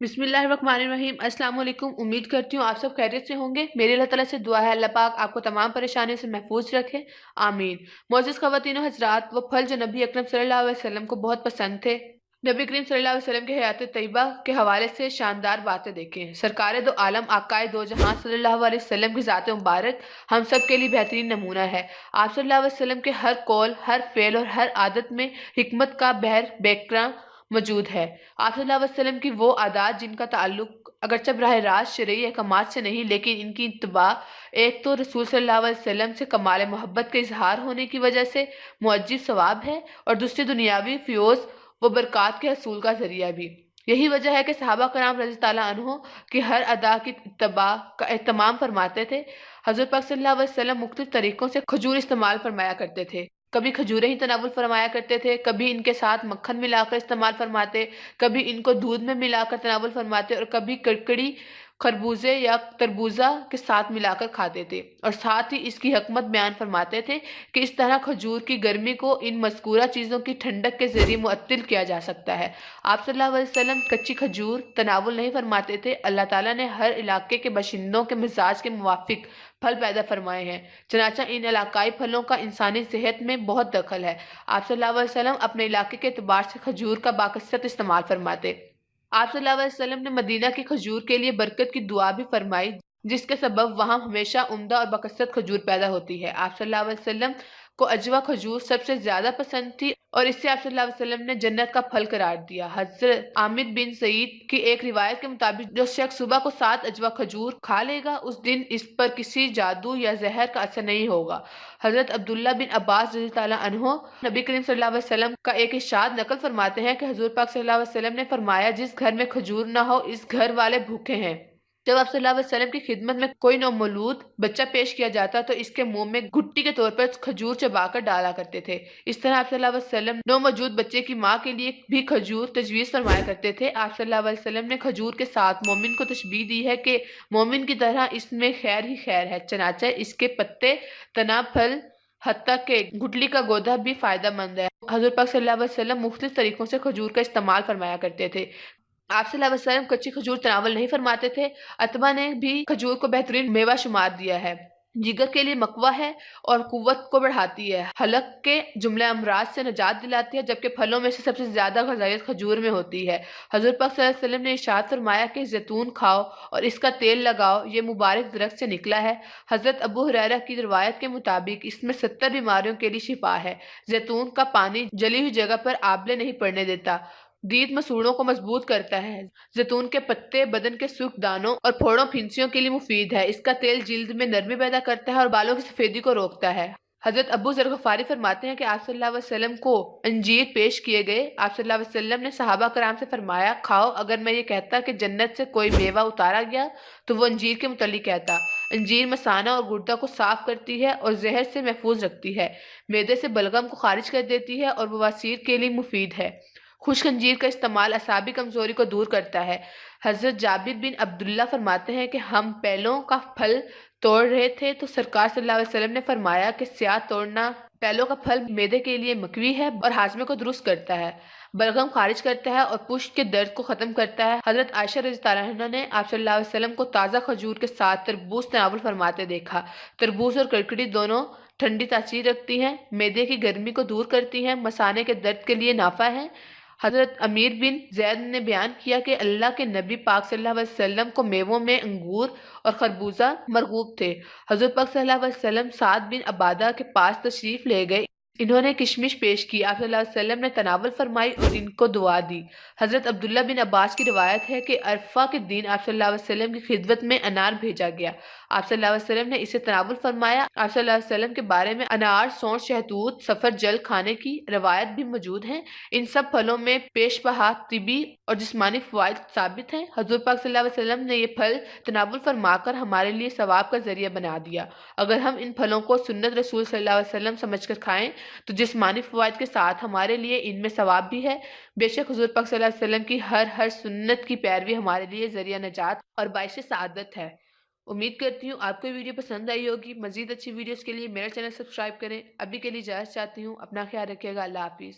बिस्मिल्लाहिर्रहमानिर्रहीम। अस्सलाम वालेकुम। उम्मीद करती हूँ आप सब खैरियत से होंगे। मेरी अल्लाह ताला से दुआ है अल्लाह पाक आपको तमाम परेशानियों से महफूज रखे, आमीन। मोअज़्ज़िज़ ख़वातीन व हज़रात, वो फल जो नबी अकरम सल्लल्लाहु अलैहि वसल्लम को बहुत पसंद थे, नबी करीम सल्लल्लाहु अलैहि वसल्लम के हयात तैयबा के हवाले से शानदार बातें देखें। सरकार दो आलम आकाए दो जहां सल्लल्लाहु अलैहि वसल्लम की ज़ात मुबारक हम सब के लिए बेहतरीन नमूना है। आप सल्लल्लाहु अलैहि वसल्लम के हर कौल, हर फ़ेल और हर आदत में हिकमत का बहर बेकरां मौजूद है। आप सल्लल्लाहु अलैहि वसल्लम की वो आदात जिनका ताल्लुक अगरचे बराह रास्त शरई अहकामात से नहीं, लेकिन इनकी इत्तबा एक तो रसूल सल्लल्लाहु अलैहि वसल्लम से कमाल मोहब्बत का इजहार होने की वजह से मुअज्जिब सवाब है, और दूसरी दुनियावी फ़ियोज़ व बरक़ात के हसूल का ज़रिया भी। यही वजह है कि सहाबा कराम रज़ी अल्लाह अन्हुम की हर अदा की इत्तबा का एहतमाम फरमाते थे। हज़रत पाक सल्लल्लाहु अलैहि वसल्लम मुख्तलिफ तरीक़ों से खजूर इस्तेमाल फरमाया करते थे। कभी खजूरें ही तनावुल फरमाया करते थे, कभी इनके साथ मक्खन मिलाकर इस्तेमाल फरमाते, कभी इनको दूध में मिलाकर तनावुल फरमाते, और कभी कड़कड़ी खरबूजे या तरबूजा के साथ मिलाकर खाते थे। और साथ ही इसकी हकमत बयान फरमाते थे कि इस तरह खजूर की गर्मी को इन मज़कूरा चीज़ों की ठंडक के ज़रिए मुअत्तिल किया जा सकता है। आप सल्लल्लाहु अलैहि वसल्लम कच्ची खजूर तनावुल नहीं फरमाते थे। अल्लाह ताला ने हर इलाके के बाशिंदों के मिजाज के मुवाफिक फल पैदा फरमाए हैं, चनाचा इन इलाकाई फलों का इंसानी सेहत में बहुत दखल है। आप सल्लल्लाहु अलैहि वसल्लम अपने इलाके के एतबार से खजूर का बाकसरत इस्तेमाल फरमाते। आप सल्लल्लाहु अलैहि वसल्लम ने मदीना की खजूर के लिए बरकत की दुआ भी फरमाई, जिसके सबब वहाँ हमेशा उम्दा और बकसरत खजूर पैदा होती है। आप सल्लल्लाहु अलैहि वसल्लम को अजवा खजूर सबसे ज्यादा पसंद थी, और इससे आप सल्लल्लाहु अलैहि वसल्लम ने जन्नत का फल करार दिया। हजरत आमिर बिन सईद की एक रिवायत के मुताबिक जो शख्स सुबह को 7 अजवा खजूर खा लेगा, उस दिन इस पर किसी जादू या जहर का असर नहीं होगा। हजरत अब्दुल्ला बिन अब्बास रज़ी अल्लाह अन्हु नबी करीम सल्लल्लाहु अलैहि वसल्लम का एक इरशाद नकल फरमाते हैं कि हुजूर पाक सल्लल्लाहु अलैहि वसल्लम ने फरमाया, जिस घर में खजूर ना हो इस घर वाले भूखे हैं। जब आप सल्लल्लाहु अलैहि वसल्लम की खिदमत में कोई नौमौलूद बच्चा पेश किया जाता तो इसके मुंह में घुट्टी के तौर पर खजूर चबाकर डाला करते थे। इस तरह आप सल्लल्लाहु अलैहि वसल्लम नौमौजूद बच्चे की माँ के लिए भी खजूर तजवीज़ फरमाया करते थे। आप सल्लल्लाहु अलैहि वसल्लम ने खजूर के साथ मोमिन को तशबीह दी है कि मोमिन की तरह इसमें खैर ही खैर है, चनाचा इसके पत्ते, तना, फल, हत्ता के गुठली का गोदा भी फायदेमंद है। हजूर पाक सल्लल्लाहु अलैहि वसल्लम मुख्तलिफ तरीकों से खजूर का इस्तेमाल फरमाया करते थे। आप सल्लल्लाहु अलैहि वसल्लम कच्ची खजूर तनावल नहीं फरमाते थे। अतबा ने भी खजूर को बेहतरीन मेवा शुमार दिया है। जिगर के लिए मकवा है और कुव्वत को बढ़ाती है, हलक के जुमले अमराज से निजात दिलाती है, जबकि फलों में से सबसे ज्यादा ग़िज़ाइयत खजूर में होती है। हजूर पाक सल्लल्लाहु अलैहि वसल्लम ने इरशाद फरमाया कि जैतून खाओ और इसका तेल लगाओ, ये मुबारक दरख्त से निकला है। हजरत अबू हुरैरा की रिवायत के मुताबिक इसमें 70 बीमारियों के लिए शिफा है। जैतून का पानी जली हुई जगह पर आबले नहीं पड़ने देता, दीद मसूड़ों को मजबूत करता है। जैतून के पत्ते बदन के सुर्ख दानों और फोड़ों फिंसियों के लिए मुफीद है। इसका तेल जिल्द में नरमी पैदा करता है और बालों की सफेदी को रोकता है। हजरत अबू ज़र गफ़ारी फरमाते हैं कि आप सल्लल्लाहु अलैहि वसल्लम को अंजीर पेश किए गए। आप सल्लल्लाहु अलैहि वसल्लम ने सहाबा कराम से फरमाया, खाओ, अगर मैं ये कहता कि जन्नत से कोई मेवा उतारा गया तो वो अंजीर के मुतल्लिक कहता। अंजीर मसाना और गुर्दा को साफ करती है और जहर से महफूज रखती है, मैदे से बलगम को खारिज कर देती है और बवासीर के लिए मुफीद है। खुश्क अंजीर का इस्तेमाल असाबी कमजोरी को दूर करता है। हजरत जाबिर बिन अब्दुल्ला फरमाते हैं कि हम पैलों का फल तोड़ रहे थे तो सरकार सल्लल्लाहु अलैहि वसल्लम ने फरमाया कि स्याह तोड़ना पैलों का फल मैदे के लिए मकवी है और हाजमे को दुरुस्त करता है, बलगम खारिज करता है और पुश्त के दर्द को खत्म करता है। हजरत आयशा रज़ी अल्लाह अन्हा ने आप सल्लल्लाहु अलैहि वसल्लम को ताज़ा खजूर के साथ तरबूज तनावुल फरमाते देखा। तरबूज और कड़कड़ी दोनों ठंडी तासीर रखती हैं, मैदे की गर्मी को दूर करती हैं, मसाने के दर्द के लिए नाफा है। हजरत अमीर बिन जैद ने बयान किया कि अल्लाह के नबी पाक सल्लल्लाहु अलैहि वसल्लम को मेवों में अंगूर और खरबूजा मरगूब थे। हजरत पाक सल्लल्लाहु अलैहि वसल्लम साद बिन अबादा के पास तशरीफ ले गए। इन्होंने किशमिश पेश की। आप सल्लल्लाहु अलैहि वसल्लम ने तनावल फरमाई और इनको दुआ दी। हजरत अब्दुल्ला बिन अब्बास की रिवायत है कि अरफा के दिन आप सल्लल्लाहु अलैहि वसल्लम की खिदमत में अनार भेजा गया। आप सल्लल्लाहु अलैहि वसल्लम ने इसे तनावुल फरमाया। आप सल्लल्लाहु अलैहि वसल्लम के बारे में अनार, सौंठ, शहतूत, सफर जल खाने की रिवायत भी मौजूद है। इन सब फलों में पेशबहा तिबी और जिस्मानी फ़वाइद साबित हैं। हजूर पाक सल्लल्लाहु अलैहि वसल्लम ने ये फल तनावुल फरमाकर हमारे लिए सवाब का जरिया बना दिया। अगर हम इन फलों को सुन्नत रसूल सल्लल्लाहु अलैहि वसल्लम समझकर खाएं तो जिस्मानी फ़वाइद के साथ हमारे लिए इनमें सवाब भी है। बेशक हुज़ूर पाक सल्लल्लाहु अलैहि वसल्लम की हर सुन्नत की पैरवी हमारे लिए जरिया नजात और बाइश सआदत है। उम्मीद करती हूँ आपको ये वीडियो पसंद आई होगी। मजीद अच्छी वीडियोस के लिए मेरा चैनल सब्सक्राइब करें। अभी के लिए इजाज़त चाहती हूँ। अपना ख्याल रखिएगा। अल्लाह हाफिज़।